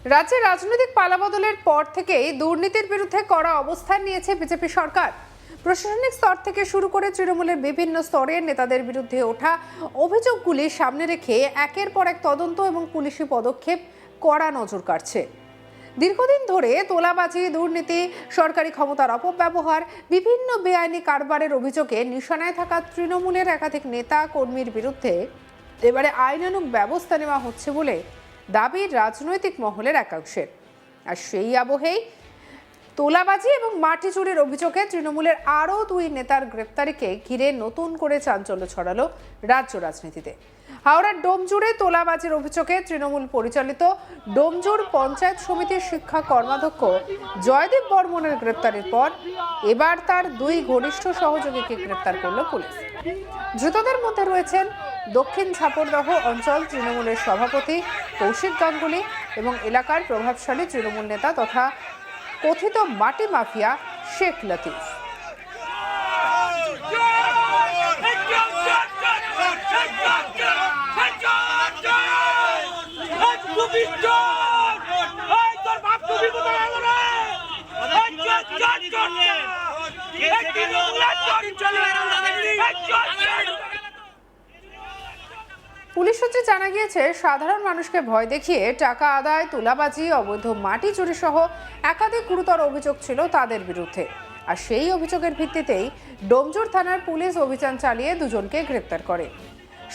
রাজ্যে রাজনৈতিক পালাবদলের পর থেকেই দুর্নীতির বিরুদ্ধে কড়া অবস্থান নিয়েছে বিজেপি সরকার। প্রশাসনিক স্তর থেকে শুরু করে তৃণমূলের বিভিন্ন স্তরের নেতাদের বিরুদ্ধে ওঠা অভিযোগগুলি সামনে রেখে একের পর এক তদন্ত এবং পুলিশি পদক্ষেপ কড়া নজর কাটছে। দীর্ঘদিন ধরে তোলাবাজি, দুর্নীতি, সরকারি ক্ষমতার অপব্যবহার, বিভিন্ন বেআইনি কারবারের অভিযোগে নিশানায় থাকা তৃণমূলের একাধিক নেতা কর্মীর বিরুদ্ধে এবারে আইনানুগ ব্যবস্থা নেওয়া হচ্ছে বলে দাবি রাজনৈতিক মহলের একাংশের। আর সেই আবহেই তোলাবাজি এবং মাটি চুরির অভিযোগে তৃণমূলের আরও দুই নেতার গ্রেপ্তারিকে ঘিরে নতুন করে চাঞ্চল্য ছড়ালো রাজ্য রাজনীতিতে। হাওড়ার ডোমজুড়ে তোলাবাজির অভিযোগে তৃণমূল পরিচালিত ডোমজুর পঞ্চায়েত সমিতির শিক্ষা কর্মাধ্যক্ষ জয়দীপ বর্মনের গ্রেপ্তারের পর এবার তার দুই ঘনিষ্ঠ সহযোগীকে গ্রেপ্তার করল পুলিশ। ধৃতদের মধ্যে রয়েছেন দক্ষিণ ঝাপরদহ অঞ্চল তৃণমূলের সভাপতি কৌশিক গাঙ্গুলি এবং এলাকার প্রভাবশালী তৃণমূল নেতা তথা কথিত মাটি মাফিয়া শেখ লতিফ। পুলিশ সূত্রে জানা গিয়েছে, সাধারণ মানুষকে ভয় দেখিয়ে টাকা আদায়, তোলাবাজি, অবৈধ মাটি চুরি সহ একাধিক গুরুতর অভিযোগ ছিল তাদের বিরুদ্ধে। আর সেই অভিযোগের ভিত্তিতেই ডোমজুর থানার পুলিশ অভিযান চালিয়ে দুজনকে গ্রেপ্তার করে।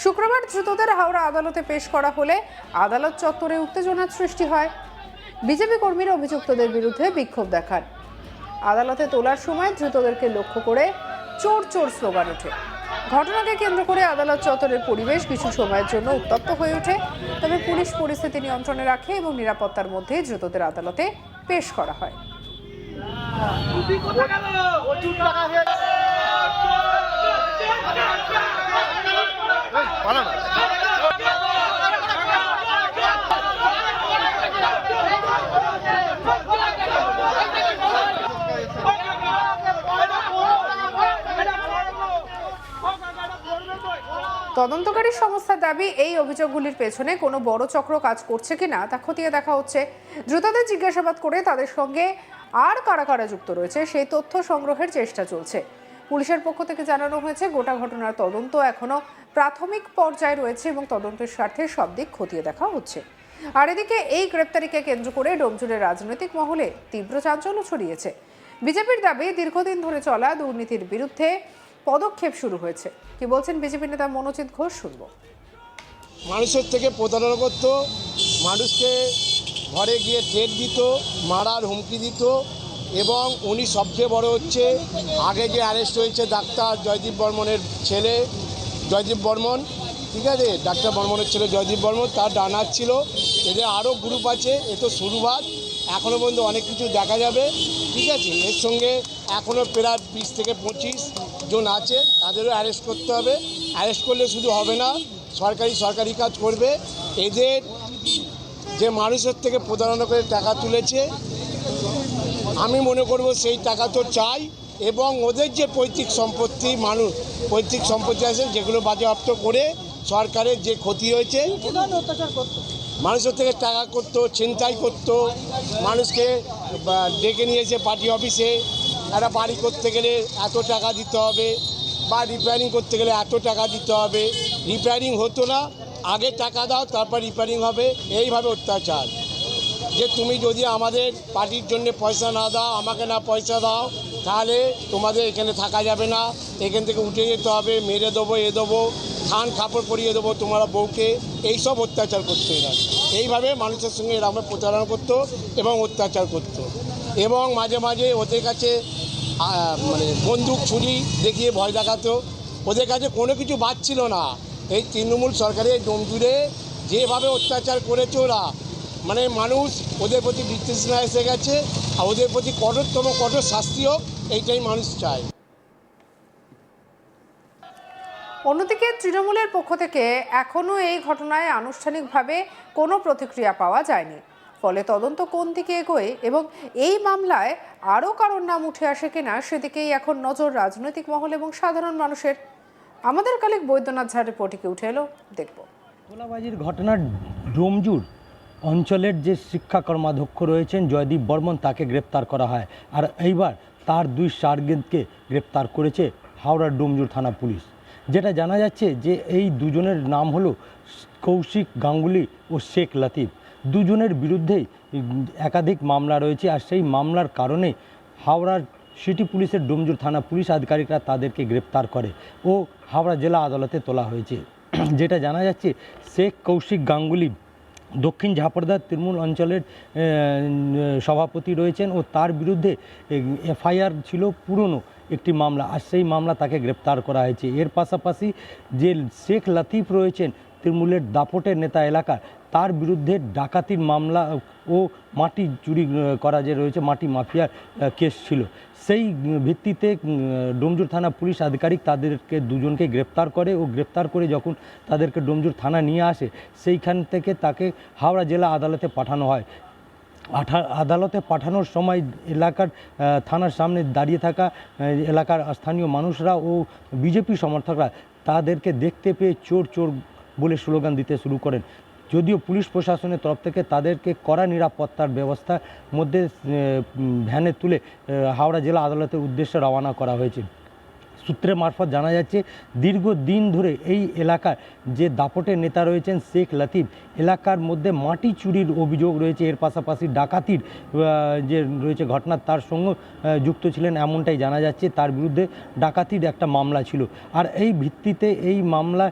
শুক্রবার ধৃতদের হাওড়া আদালতে পেশ করা হলে আদালত চত্বরে উত্তেজনার সৃষ্টি হয়। বিজেপি কর্মীরা অভিযুক্তদের বিরুদ্ধে বিক্ষোভ দেখান। আদালতে তোলার সময় ধৃতদেরকে লক্ষ্য করে চোর চোর স্লোগান ওঠে। ঘটনাকে কেন্দ্র করে আদালত চত্বরের পরিবেশ কিছু সময়ের জন্য উত্তপ্ত হয়ে ওঠে। তবে পুলিশ পরিস্থিতি নিয়ন্ত্রণে রাখে এবং নিরাপত্তার মধ্যে ধৃতদের আদালতে পেশ করা হয়। তদন্তকারী সংস্থার দাবি, এই অভিযোগগুলির পেছনে কোনো বড় চক্র কাজ করছে কিনা তা খতিয়ে দেখা হচ্ছে। দ্রুতদের জিজ্ঞাসাবাদ করে তাদের সঙ্গে আর কারা কারা যুক্ত রয়েছে সেই তথ্য সংগ্রহের চেষ্টা চলছে। পুলিশের পক্ষ থেকে জানানো হয়েছে, গোটা ঘটনার তদন্ত এখনো প্রাথমিক পর্যায়ে রয়েছে এবং তদন্তের স্বার্থে সব দিক খতিয়ে দেখা হচ্ছে। আর এদিকে এই গ্রেপ্তারিকে কেন্দ্র করে ডোমজুরের রাজনৈতিক মহলে তীব্র চাঞ্চল্য ছড়িয়েছে। বিজেপির দাবি, দীর্ঘদিন ধরে চলা দুর্নীতির বিরুদ্ধে পদক্ষেপ শুরু হয়েছে। কি বলছেন বিজেপি নেতা মনোজিৎ ঘোষ, শুনব। মানুষের থেকে প্রতারণা করত, মানুষকে ঘরে গিয়ে থ্রেট দিত, মারার হুমকি দিত এবং উনি সবচেয়ে বড় হচ্ছে, আগে যে অ্যারেস্ট হয়েছে ডাক্তার জয়দীপ বর্মনের ছেলে জয়দীপ বর্মন, ঠিক আছে, ডাক্তার বর্মনের ছেলে জয়দীপ বর্মন, তার ডানার ছিল। এদের আরও গ্রুপ আছে, এ তো শুরুবাত, এখনও পর্যন্ত অনেক কিছু দেখা যাবে, ঠিক আছে। এর সঙ্গে এখনও প্রায় 20 থেকে 25 জন আছে, তাদেরও অ্যারেস্ট করতে হবে। অ্যারেস্ট করলে শুধু হবে না, সরকারি কাজ করবে। এদের যে মানুষের থেকে প্রতারণা করে টাকা তুলেছে, আমি মনে করব সেই টাকা তো চাই এবং ওদের যে পৈতৃক সম্পত্তি আছে যেগুলো বাজেয়াপ্ত করে সরকারের যে ক্ষতি হয়েছে, মানুষের থেকে টাকা করতো, ছিনতাই করতো, মানুষকে ডেকে নিয়েছে পার্টি অফিসে, একটা বাড়ি করতে গেলে এত টাকা দিতে হবে বা রিপেয়ারিং করতে গেলে এত টাকা দিতে হবে। রিপেয়ারিং হতো না, আগে টাকা দাও তারপর রিপেয়ারিং হবে, এইভাবে অত্যাচার। যে তুমি যদি আমাদের পার্টির জন্য পয়সা না দাও, আমাকে না পয়সা দাও, তাহলে তোমাদের এখানে থাকা যাবে না, এখান থেকে উঠে যেতে হবে, মেরে দেবো, দেবো, খান কাপড় পরিয়ে দেবো তোমার বউকে, এইসব অত্যাচার করতো এরা। এইভাবে মানুষের সঙ্গে এরকম প্রতারণা করতো এবং অত্যাচার করতো এবং মাঝে মাঝে ওদের কাছে বন্দুক ছুরি দেখিয়ে ভয় দেখাতো। ওদের কাছে কোনো কিছু বাঁচছিল না। এই তৃণমূল সরকারের ডোমজুড়ে যেভাবে অত্যাচার করেছে ওরা, মানুষ ওদের প্রতি বিতৃষ্ণা এসে গেছে, আর ওদের প্রতি কঠোর শাস্তি হোক, এইটাই মানুষ চায়। অন্যদিকে তৃণমূলের পক্ষ থেকে এখনো এই ঘটনায় আনুষ্ঠানিকভাবে কোনো প্রতিক্রিয়া পাওয়া যায়নি। ফলে তদন্ত কোন দিকে এগোয় এবং এই মামলায় আরও কারোর নাম উঠে আসে কিনা সেদিকেই এখন নজর রাজনৈতিক মহল এবং সাধারণ মানুষের। আমাদের কালিক বৈদ্যনাথ ঝাড়ের রিপোর্টে উঠে এলো, দেখব। তোলাবাজির ঘটনার ডোমজুর অঞ্চলের যে শিক্ষা কর্মাধ্যক্ষ রয়েছেন জয়দীপ বর্মন তাকে গ্রেপ্তার করা হয়। আর এইবার তার 2 শার্গেদকে গ্রেপ্তার করেছে হাওড়ার ডোমজুর থানা পুলিশ। যেটা জানা যাচ্ছে যে এই দুজনের নাম হলো কৌশিক গাঙ্গুলি ও শেখ লতিফ। দুজনের বিরুদ্ধেই একাধিক মামলা রয়েছে, আর সেই মামলার কারণে হাওড়ার সিটি পুলিশের ডোমজুর থানা পুলিশ আধিকারিকরা তাদেরকে গ্রেপ্তার করে ও হাওড়া জেলা আদালতে তোলা হয়েছে। যেটা জানা যাচ্ছে শেখ কৌশিক গাঙ্গুলি দক্ষিণ ঝাপড়দার তৃণমূল অঞ্চলের সভাপতি রয়েছেন ও তার বিরুদ্ধে এফআইআর ছিল পুরনো একটি মামলা, আর সেই মামলা তাকে গ্রেপ্তার করা হয়েছে। এর পাশাপাশি যে শেখ লতিফ রয়েছেন তৃণমূলের দাপটের নেতা এলাকার, তার বিরুদ্ধে ডাকাতির মামলা ও মাটি চুরি করা যে রয়েছে মাটি মাফিয়ার কেস ছিল। সেই ভিত্তিতে ডোমজুর থানা পুলিশ আধিকারিক তাদেরকে দুজনকে গ্রেপ্তার করে ও গ্রেপ্তার করে যখন তাদেরকে ডোমজুর থানা নিয়ে আসে সেইখান থেকে তাকে হাওড়া জেলা আদালতে পাঠানো হয়। আদালতে পাঠানোর সময় এলাকার থানার সামনে দাঁড়িয়ে থাকা এলাকার স্থানীয় মানুষরা ও বিজেপি সমর্থকরা তাদেরকে দেখতে পেয়ে চোর চোর বলে স্লোগান দিতে শুরু করেন। যদিও পুলিশ প্রশাসনের তরফ থেকে তাদেরকে কড়া নিরাপত্তার ব্যবস্থার মধ্যে ভ্যানে তুলে হাওড়া জেলা আদালতের উদ্দেশ্যে রওনা করা হয়েছে। সূত্রের মারফত জানা যাচ্ছে দীর্ঘদিন ধরে এই এলাকার যে দাপটের নেতা রয়েছেন শেখ লতিফ, এলাকার মধ্যে মাটি চুরির অভিযোগ রয়েছে, এর পাশাপাশি ডাকাতির যে রয়েছে ঘটনা তার সঙ্গে যুক্ত ছিলেন এমনটাই জানা যাচ্ছে। তার বিরুদ্ধে ডাকাতির একটা মামলা ছিল, আর এই ভিত্তিতে এই মামলা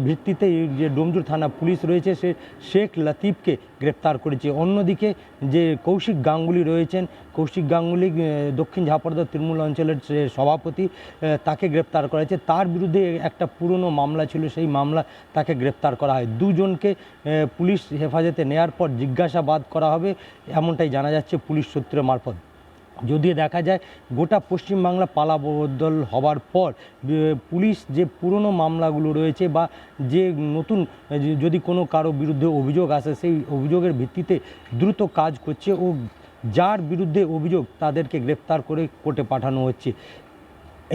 ভিত্তিতে যে ডোমজুর থানা পুলিশ রয়েছে সে শেখ লতিফকে গ্রেপ্তার করেছে। অন্যদিকে যে কৌশিক গাঙ্গুলি রয়েছেন, কৌশিক গাঙ্গুলি দক্ষিণ ঝাপড়দা তৃণমূল অঞ্চলের সভাপতি, তাকে গ্রেপ্তার করা হয়েছে। তার বিরুদ্ধে একটা পুরনো মামলা ছিল, সেই মামলা তাকে গ্রেপ্তার করা হয়। দুজনকে পুলিশ হেফাজতে নেওয়ার পর জিজ্ঞাসাবাদ করা হবে এমনটাই জানা যাচ্ছে পুলিশ সূত্রের মারফত। যদিও দেখা যায় গোটা পশ্চিমবাংলা পালাবদল হওয়ার পর পুলিশ যে পুরনো মামলাগুলো রয়েছে বা যে নতুন যদি কোনো কারো বিরুদ্ধে অভিযোগ আসে সেই অভিযোগের ভিত্তিতে দ্রুত কাজ করছে ও যার বিরুদ্ধে অভিযোগ তাদেরকে গ্রেপ্তার করে কোর্টে পাঠানো হচ্ছে।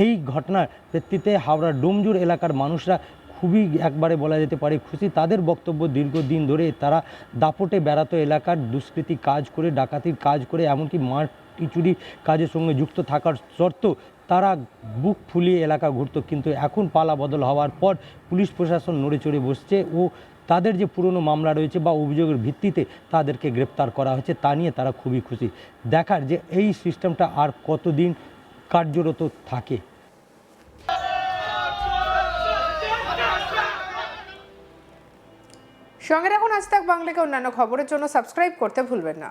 এই ঘটনার প্রেক্ষিতে হাওড়ার ডোমজুর এলাকার মানুষরা খুবই একবারে বলা যেতে পারে খুশি। তাদের বক্তব্য দীর্ঘদিন ধরে তারা দাপটে বেড়াতো এলাকার দুষ্কৃতি কাজ করে, ডাকাতির কাজ করে, এমনকি মাটি চুরি কাজের সঙ্গে যুক্ত থাকার সত্ত্বেও তারা বুক ফুলিয়ে এলাকা ঘুরত। কিন্তু এখন পালা বদল হওয়ার পর পুলিশ প্রশাসন নড়ে চড়ে বসছে ও তাদের যে পুরনো মামলা রয়েছে বা অভিযোগের ভিত্তিতে তাদেরকে গ্রেপ্তার করা হয়েছে তা নিয়ে তারা খুবই খুশি। দেখার যে এই সিস্টেমটা আর কতদিন কার্যরত থাকে। সঙ্গে রাখুন আজ তাক বাংলাকে অন্যান্য খবরের জন্য সাবস্ক্রাইব করতে ভুলবেন না।